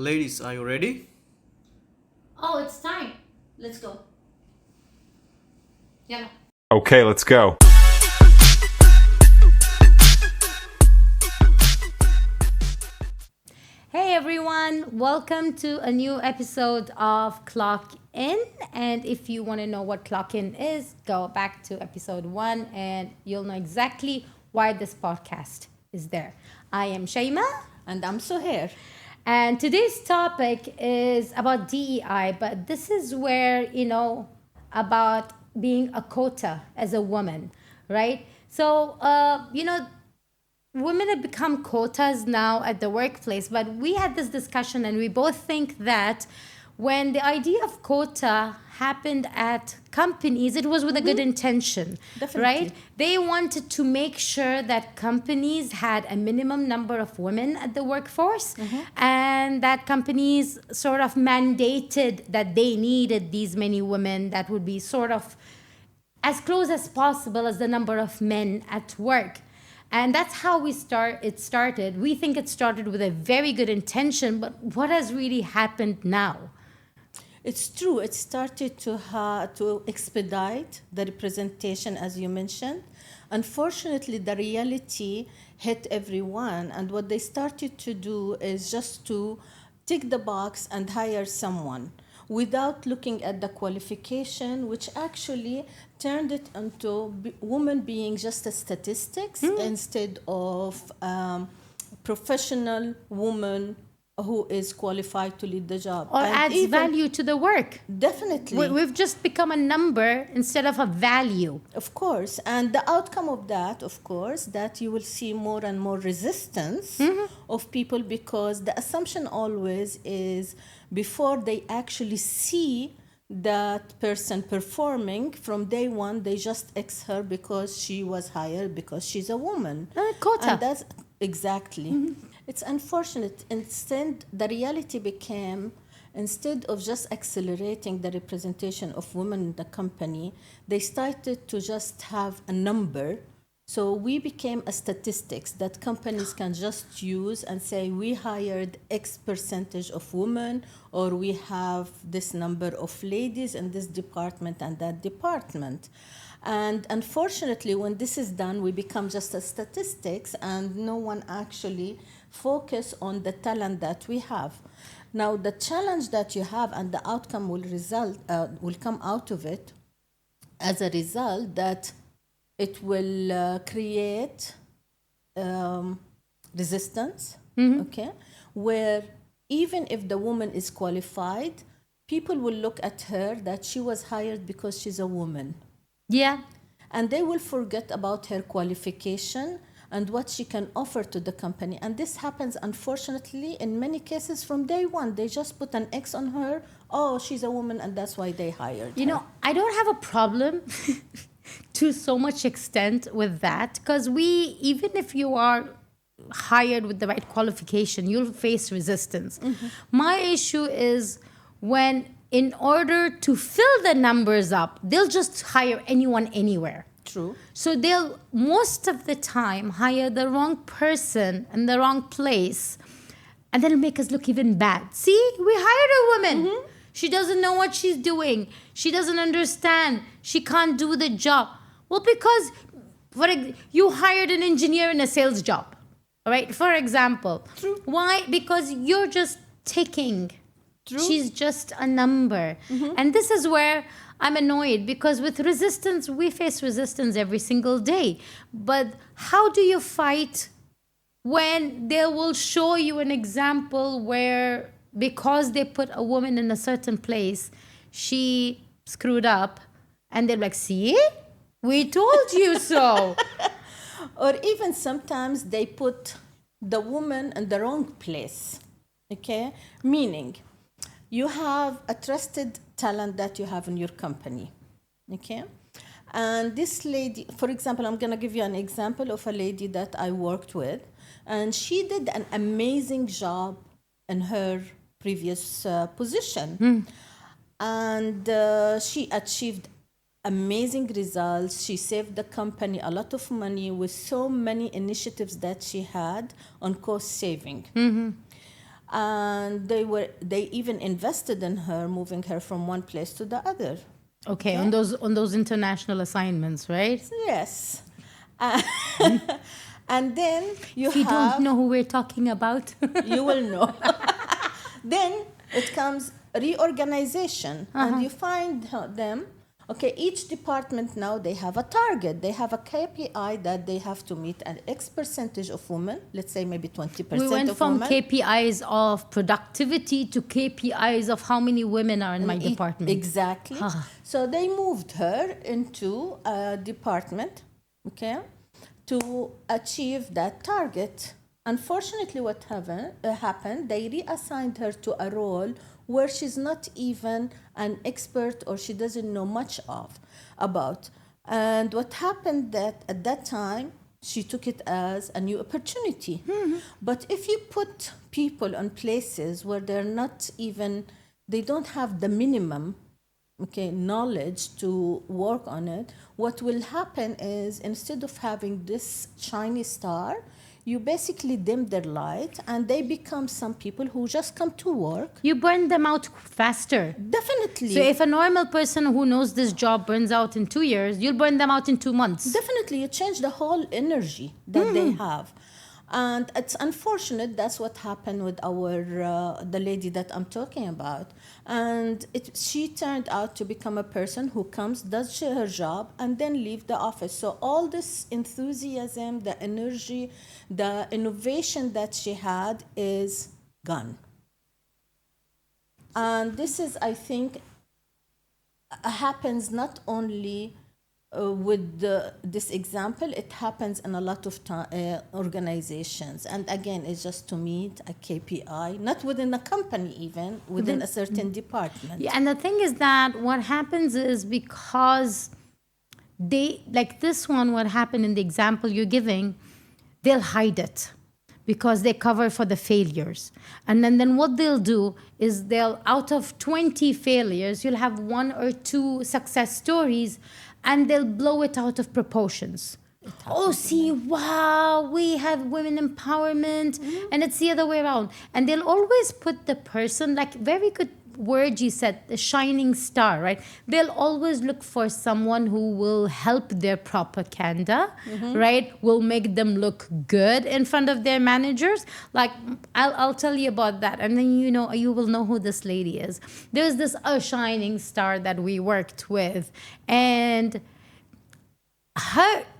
Ladies, are you ready? Oh, it's time. Let's go. Yeah. Okay, let's go. Hey everyone, welcome to a new episode of Clock In. And if you want to know what Clock In is, go back to episode 1 and you'll know exactly why this podcast is there. I am Shaima. And I'm Suheir. And today's topic is about DEI, but this is where, about being a quota as a woman, right? So, women have become quotas now at the workplace, but we had this discussion and we both think that when the idea of quota happened at companies, it was with a good intention, Definitely. right? They wanted to make sure that companies had a minimum number of women at the workforce and that companies sort of mandated that they needed these many women that would be sort of as close as possible as the number of men at work. And that's how it started. We think it started with a very good intention, but what has really happened now? It's true. It started to expedite the representation, as you mentioned. Unfortunately, the reality hit everyone, and what they started to do is just to tick the box and hire someone without looking at the qualification, which actually turned it into women being just a statistics instead of professional woman who is qualified to lead the job. Or And adds even- value to the work. Definitely. We've just become a number instead of a value. Of course. And the outcome of that, of course, that you will see more and more resistance of people, because the assumption always is before they actually see that person performing from day one, they just X her because she was hired because she's a woman. Quota. And that's exactly. It's unfortunate. Instead, the reality became, instead of just accelerating the representation of women in the company, they started to just have a number. So we became a statistics that companies can just use and say, we hired X percentage of women, or we have this number of ladies in this department and that department. And unfortunately, when this is done, we become just a statistics and no one actually focus on the talent that we have. Now, the challenge that you have and the outcome will come out of it as a result that it will create resistance, okay, where even if the woman is qualified, people will look at her that she was hired because she's a woman. Yeah. And they will forget about her qualification and what she can offer to the company. And this happens, unfortunately, in many cases from day one. They just put an X on her. Oh, she's a woman, and that's why they hired her. I don't have a problem to so much extent with that, because even if you are hired with the right qualification, you'll face resistance. My issue is when, in order to fill the numbers up, they'll just hire anyone anywhere. True. So they'll most of the time hire the wrong person in the wrong place, and that'll make us look even bad. See, we hired a woman. She doesn't know what she's doing. She doesn't understand. She can't do the job. Well, because you hired an engineer in a sales job, all right? For example. True. Why? Because you're just ticking. True. She's just a number. And this is where I'm annoyed, because with resistance, we face resistance every single day. But how do you fight when they will show you an example where, because they put a woman in a certain place, she screwed up, and they're like, see, we told you so. Or even sometimes they put the woman in the wrong place, okay? Meaning, you have a trusted talent that you have in your company, okay? And this lady, for example, I'm going to give you an example of a lady that I worked with, and she did an amazing job in her previous position. And she achieved amazing results. She saved the company a lot of money with so many initiatives that she had on cost saving. And they even invested in her, moving her from one place to the other. Okay, on those international assignments, right? Yes. Uh, and then If you don't know who we're talking about. you will know. Then it comes reorganization, and you find them. Okay, each department now, they have a target. They have a KPI that they have to meet an X percentage of women. Let's say maybe 20% We went of from women. KPIs of productivity to KPIs of how many women are in my department. Exactly. So they moved her into a department, okay, to achieve that target. Unfortunately, what happened, they reassigned her to a role where she's not even an expert, or she doesn't know much about. And what happened that at that time, she took it as a new opportunity. But if you put people on places where they don't have the minimum, knowledge to work on it, what will happen is, instead of having this shiny star, you basically dim their light, and they become some people who just come to work. You burn them out faster. Definitely. So if a normal person who knows this job burns out in 2 years, you'll burn them out in 2 months. Definitely, you change the whole energy that they have. And it's unfortunate. That's what happened with the lady that I'm talking about. And she turned out to become a person who comes, does her job, and then leave the office. So all this enthusiasm, the energy, the innovation that she had is gone. And this is, I think, happens not only with this example, it happens in a lot of organizations. And again, it's just to meet a KPI, not within a company, even within a certain department. Yeah, and the thing is that what happens is, because they, like this one, what happened in the example you're giving, they'll hide it because they cover for the failures. And then what they'll do is out of 20 failures, you'll have 1 or 2 success stories, and they'll blow it out of proportions. Oh, see, wow, we have women empowerment, and it's the other way around. And they'll always put the person, like, very good word you said, the shining star, right? They'll always look for someone who will help their propaganda, right? Will make them look good in front of their managers. Like, I'll tell you about that, and then you will know who this lady is. There's this shining star that we worked with, and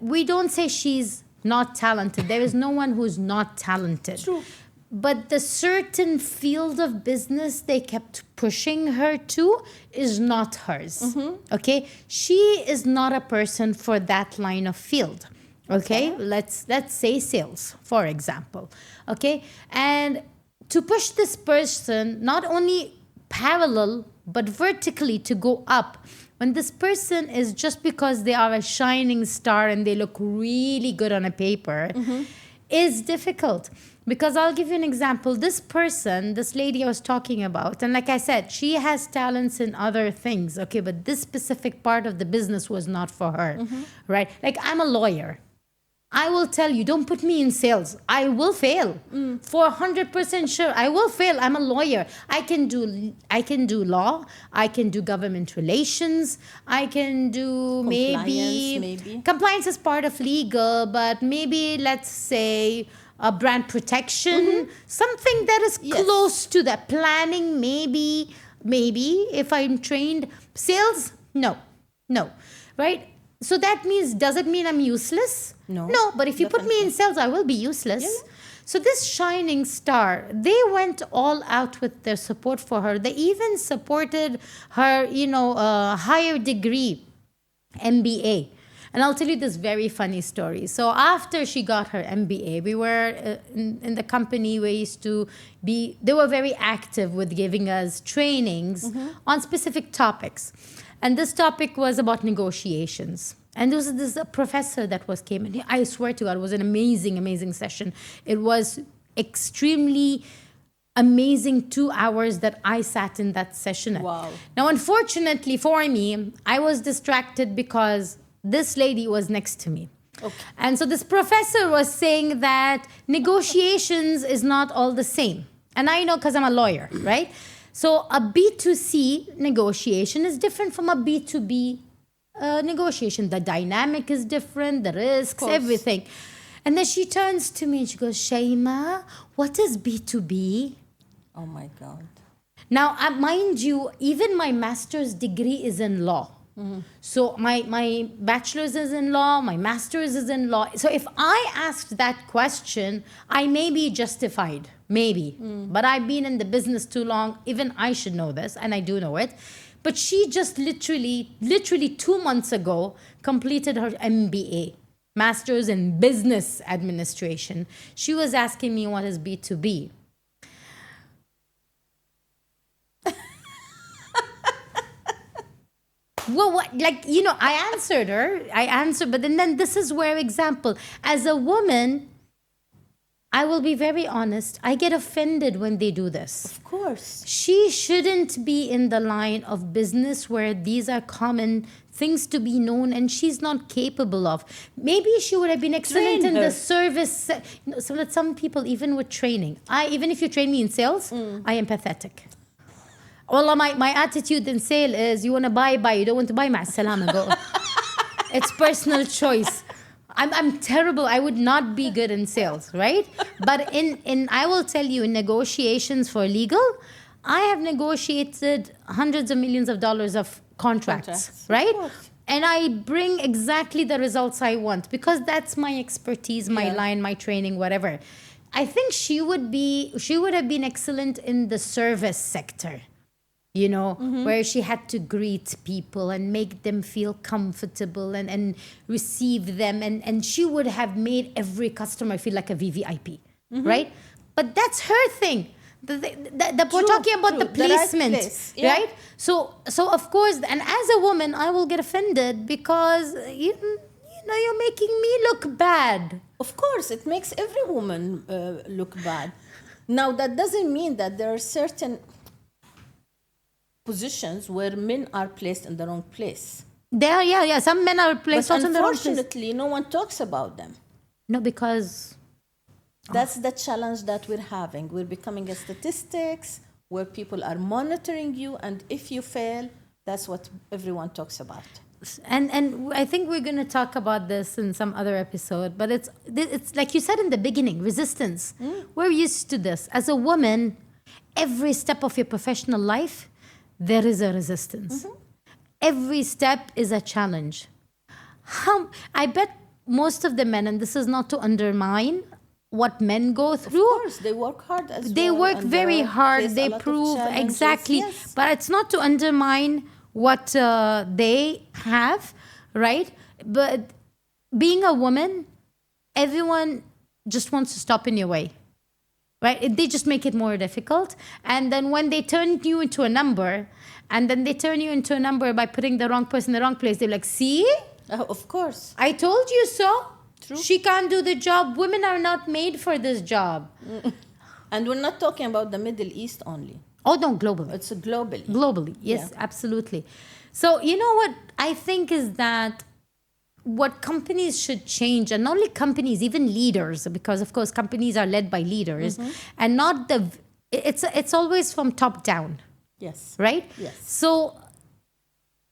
we don't say she's not talented. There is no one who's not talented. True. But the certain field of business they kept pushing her to is not hers. Okay? She is not a person for that line of field. Okay? Let's say sales, for example. Okay? And to push this person not only parallel but vertically to go up, when this person is, just because they are a shining star and they look really good on a paper, is difficult. Because I'll give you an example. This lady I was talking about, and like I said, she has talents in other things, okay? But this specific part of the business was not for her, right? Like, I'm a lawyer. I will tell you, don't put me in sales. I will fail. For 100% sure, I will fail. I'm a lawyer. I can do law. I can do government relations. I can do maybe compliance is part of legal, but maybe, let's say, brand protection, something that is close to that. Planning, maybe if I'm trained. Sales, no, right? So that means, does it mean I'm useless? No, but if you put me in sales, I will be useless. Yeah. So this shining star, they went all out with their support for her. They even supported her, higher degree, MBA. And I'll tell you this very funny story. So after she got her MBA, we were in the company, we used to they were very active with giving us trainings on specific topics. And this topic was about negotiations. And there was this professor that came in. I swear to God, it was an amazing session. It was extremely amazing 2 hours that I sat in that session. Wow. Now, unfortunately for me, I was distracted because this lady was next to me. Okay. And so this professor was saying that negotiations is not all the same. And I know because I'm a lawyer, right? So a B2C negotiation is different from a B2B negotiation. The dynamic is different, the risks, everything. And then she turns to me and she goes, Shaima, what is B2B? Oh my God. Now, mind you, even my master's degree is in law. So my bachelor's is in law, my master's is in law. So if I asked that question, I may be justified, maybe. But I've been in the business too long. Even I should know this, and I do know it. But she just literally 2 months ago completed her MBA, Master's in Business Administration. She was asking me what is B2B. Well, I answered her. But then this is where, example, as a woman, I will be very honest, I get offended when they do this. Of course. She shouldn't be in the line of business where these are common things to be known and she's not capable of. Maybe she would have been excellent in the service. So that some people, even with training, even if you train me in sales, I am pathetic. Wallah, my attitude in sale is you want to buy. You don't want to buy, ma'as-salama, go. It's personal choice. I'm terrible. I would not be good in sales, right? But in I will tell you, in negotiations for legal, I have negotiated hundreds of millions of dollars of contracts. Right? And I bring exactly the results I want because that's my expertise, my line, my training, whatever. I think she would have been excellent in the service sector. Where she had to greet people and make them feel comfortable and receive them. And she would have made every customer feel like a VVIP, right? But that's her thing. We're talking about the placement, right? So of course, and as a woman, I will get offended because, you're making me look bad. Of course, it makes every woman look bad. Now, that doesn't mean that there are certain positions where men are placed in the wrong place. Some men are placed in the wrong place. Unfortunately, no one talks about them. No, because that's the challenge that we're having. We're becoming a statistics where people are monitoring you, and if you fail, that's what everyone talks about. And I think we're going to talk about this in some other episode, but it's like you said in the beginning, resistance. We're used to this. As a woman, every step of your professional life, there is a resistance. Every step is a challenge. I bet most of the men, and this is not to undermine what men go through. Of course, they work hard as well. They work very hard. They prove exactly. Yes. But it's not to undermine what they have, right? But being a woman, everyone just wants to stop in your way. Right? They just make it more difficult. And then when they turn you into a number, and then they turn you into a number by putting the wrong person in the wrong place, they're like, see? Of course. I told you so. True. She can't do the job. Women are not made for this job. And we're not talking about the Middle East only. Oh, no, globally. It's globally. Globally, yes, absolutely. So, you know what I think is that what companies should change, and not only companies, even leaders, because of course companies are led by leaders, and not it's always from top down. Yes. Right? Yes. So,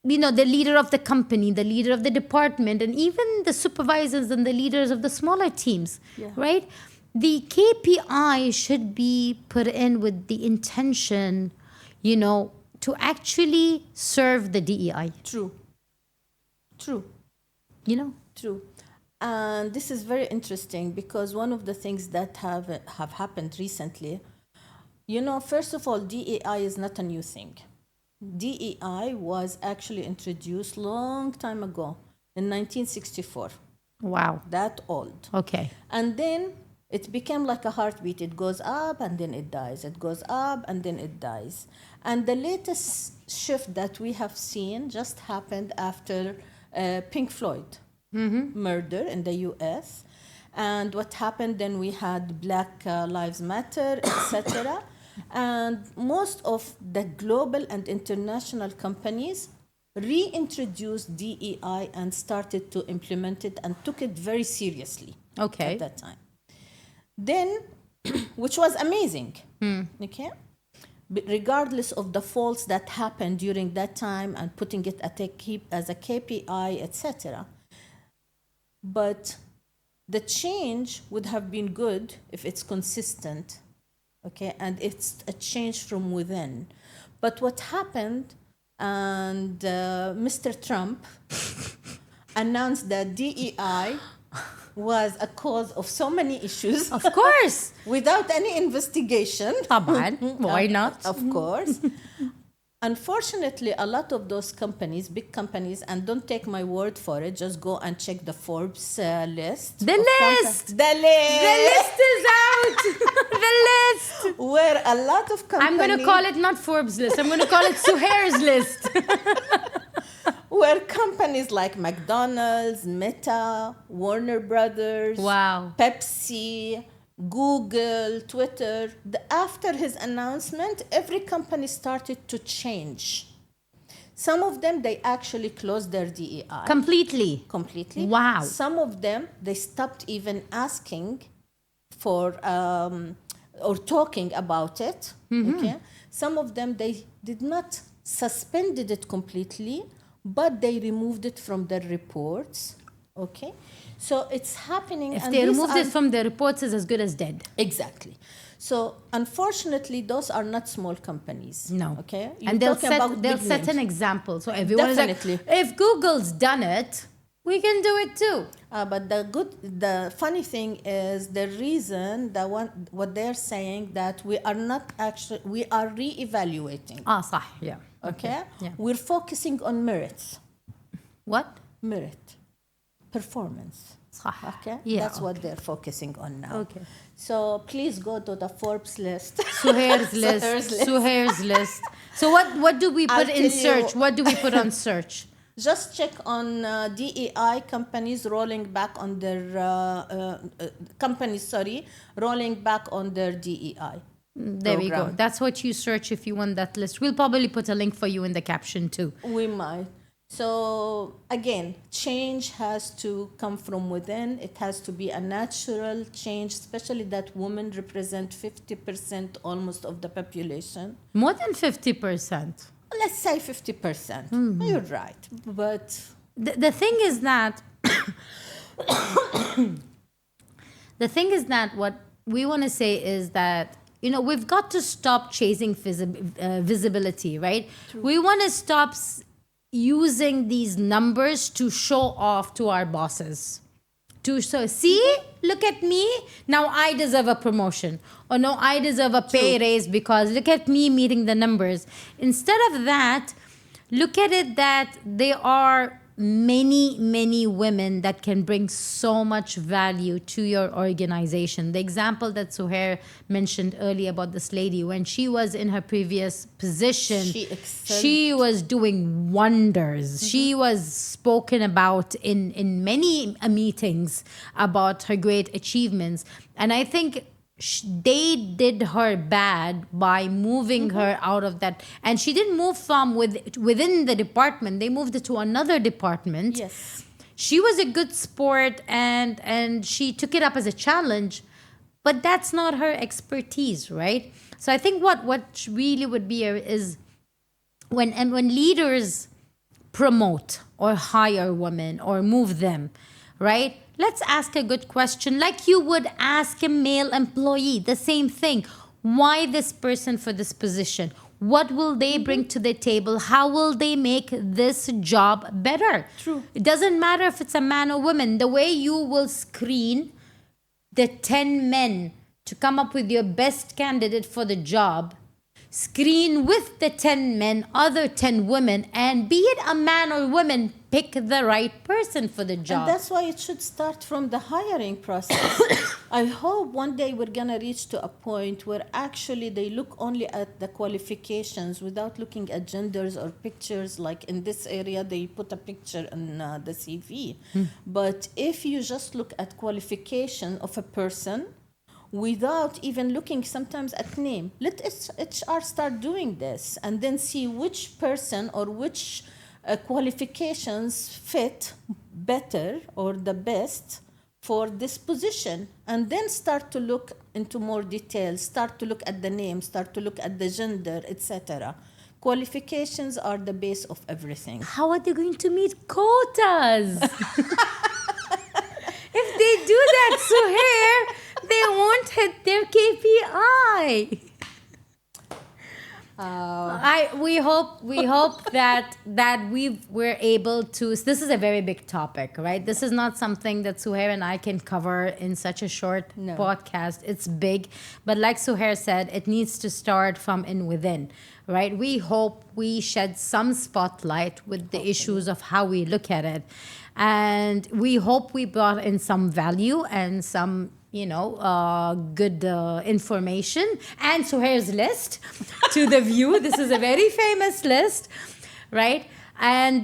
the leader of the company, the leader of the department, and even the supervisors and the leaders of the smaller teams, right? The KPI should be put in with the intention, to actually serve the DEI. True. True. And this is very interesting because one of the things that have happened recently, first of all, DEI is not a new thing. DEI was actually introduced long time ago in 1964. Wow. That old. Okay. And then it became like a heartbeat. It goes up and then it dies. It goes up and then it dies. And the latest shift that we have seen just happened after Pink Floyd murder in the US. And what happened then, we had Black Lives Matter, etc. And most of the global and international companies reintroduced DEI and started to implement it and took it very seriously at that time. Then which was amazing. Okay, regardless of the faults that happened during that time and putting it as a KPI, etc. But the change would have been good if it's consistent, okay, and it's a change from within. But what happened, and Mr. Trump announced that DEI was a cause of so many issues. Of course. Without any investigation. طبعا. Why not? Of course. Unfortunately, a lot of those companies, big companies, and don't take my word for it, just go and check the Forbes list. The list! The list! The list is out! The list! Where a lot of companies... I'm going to call it not Forbes list. I'm going to call it Suheir's list. Where companies like McDonald's, Meta, Warner Brothers, wow, Pepsi, Google, Twitter, after his announcement, every company started to change. Some of them, they actually closed their DEI. Completely. Wow. Some of them, they stopped even asking for or talking about it. Okay. Some of them, they did not suspended it completely, but they removed it from their reports. Okay. So it's happening. If they removed it from the reports, it's as good as dead. Exactly. So unfortunately, those are not small companies. No. Okay. And they'll set an example. So everyone is like, if Google's done it, we can do it too. But the funny thing is the reason that what they're saying that we are re-evaluating. صح. Yeah. Okay. Yeah. We're focusing on merits. What? Merit. Performance. صح. Okay. Yeah, That's what they're focusing on now. Okay. So please go to the Forbes list. Suheir's list. Suheir's list. So what do we put in search? What do we put on search? Just check on DEI companies rolling back on their rolling back on their DEI. There we go. That's what you search if you want that list. We'll probably put a link for you in the caption too. We might. So again, change has to come from within. It has to be a natural change, especially that women represent 50% almost of the population. More than 50%. Let's say 50%. You're right. But the thing is that what we want to say is that, you know, we've got to stop chasing visibility, right? True. We want to stop using these numbers to show off to our bosses. See, look at me, now I deserve a promotion. Or no, I deserve a pay raise because look at me meeting the numbers. Instead of that, look at it that there are many, many women that can bring so much value to your organization. The example that Suheir mentioned earlier about this lady, when she was in her previous position, she was doing wonders. She was spoken about in many meetings about her great achievements. And I think they did her bad by moving her out of that. And she didn't move from within the department. They moved it to another department. Yes. She was a good sport and she took it up as a challenge, but that's not her expertise, right? So I think what really would be is when leaders promote or hire women or move them, right? Let's ask a good question, like you would ask a male employee, the same thing. Why this person for this position? What will they bring to the table? How will they make this job better? True. It doesn't matter if it's a man or woman. The way you will screen the 10 men to come up with your best candidate for the job, screen with the 10 men, other 10 women, and be it a man or woman, pick the right person for the job. And that's why it should start from the hiring process. I hope one day we're going to reach to a point where actually they look only at the qualifications without looking at genders or pictures. Like in this area, they put a picture in the CV. But if you just look at qualification of a person, without even looking sometimes at name. Let HR start doing this and then see which person or which qualifications fit better or the best for this position, and then start to look into more details, start to look at the name, start to look at the gender, etc. Qualifications are the base of everything. How are they going to meet quotas? If they do that, Suheir, they won't hit their KPI. We hope that we're able to. This is a very big topic, right? This is not something that Suheir and I can cover in such a short podcast. It's big, but like Suheir said, it needs to start from within, right? We hope we shed some spotlight with the issues of how we look at it, and we hope we brought in some value and some good information and Suheir's list to the view. This is a very famous list, right? And,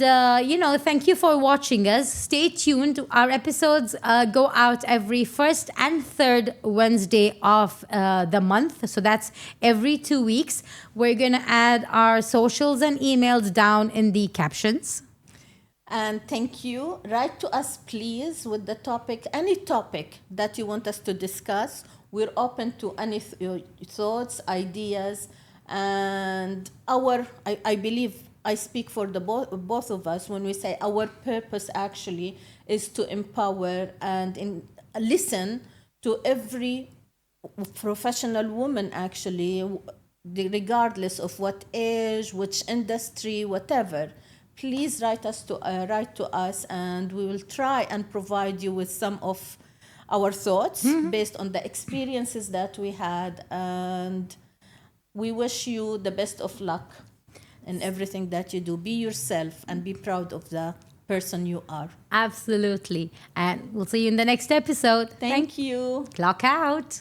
thank you for watching us. Stay tuned. Our episodes go out every first and third Wednesday of the month. So that's every 2 weeks. We're going to add our socials and emails down in the captions. And thank you. Write to us, please, with the topic, any topic that you want us to discuss. We're open to any thoughts, ideas, and I believe I speak for the both of us when we say our purpose actually is to empower and listen to every professional woman actually, regardless of what age, which industry, whatever. Please write to us, and we will try and provide you with some of our thoughts based on the experiences that we had. And we wish you the best of luck in everything that you do. Be yourself and be proud of the person you are. Absolutely. And we'll see you in the next episode. Thank you. Clock out.